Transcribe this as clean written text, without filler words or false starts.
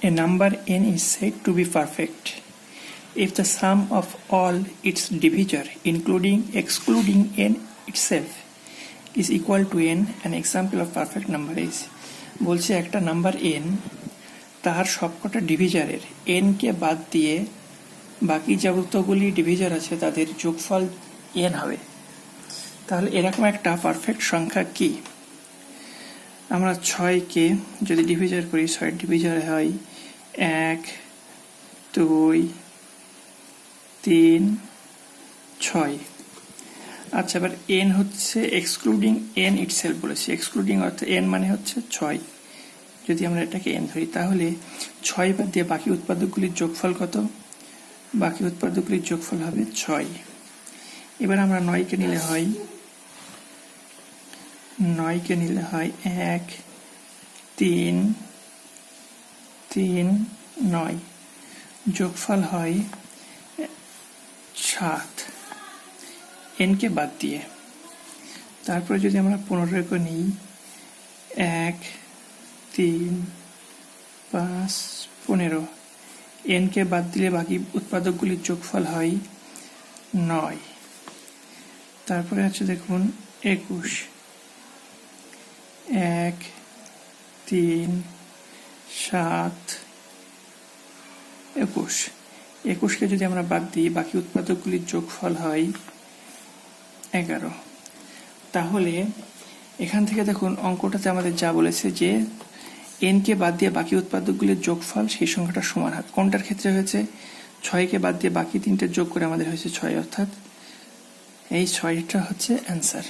A number n is said to be perfect if the sum of all its divisor, including excluding n itself, is equal to n. An example of perfect number is, বলছে একটা number n তার সবকটা ডিভিজারের n কে বাদ দিয়ে বাকি যতগুলি ডিভিজার আছে তাদের যোগফল n হবে। তাহলে এরকম একটা পারফেক্ট সংখ্যা কি? আমরা 6 কে যদি ডিভিজার করি, 6 ডিভিজার হয় 1 2 3 6। আচ্ছা, এবার n হচ্ছে এক্সক্লুডিং n ইটসেলফ বলেছি। এক্সক্লুডিং অর্থাৎ n মানে হচ্ছে 6। যদি আমরা এটাকে n ধরি তাহলে 6 বাদ দিয়ে বাকি উৎপাদকগুলির যোগফল কত? বাকি উৎপাদকগুলির যোগফল হবে 6। এবার আমরা 9 কে নিলে হয় 1 3 3 9, যোগফল হয় 7 n কে বাদ দিয়ে। তারপরে যদি আমরা 15 কে নিই 1 3 5 15, n কে বাদ দিলে বাকি উৎপাদকগুলির যোগফল হয় 9। তারপরে আছে দেখুন 21 1 3 7 21। 21 কে যদি আমরা বাদ দিই বাকি উৎপাদকগুলির যোগফল হয় 11। তাহলে এখান থেকে দেখুন অঙ্কটাতে আমাদের যা বলেছে যে n কে বাদ দিয়ে বাকি উৎপাদকগুলির যোগফল সেই সংখ্যাটা সমান হবে। কোনটার ক্ষেত্রে হয়েছে? 6 কে বাদ দিয়ে বাকি তিনটে যোগ করে আমাদের হয়েছে 6, অর্থাৎ এই 6টা হচ্ছে অ্যান্সার।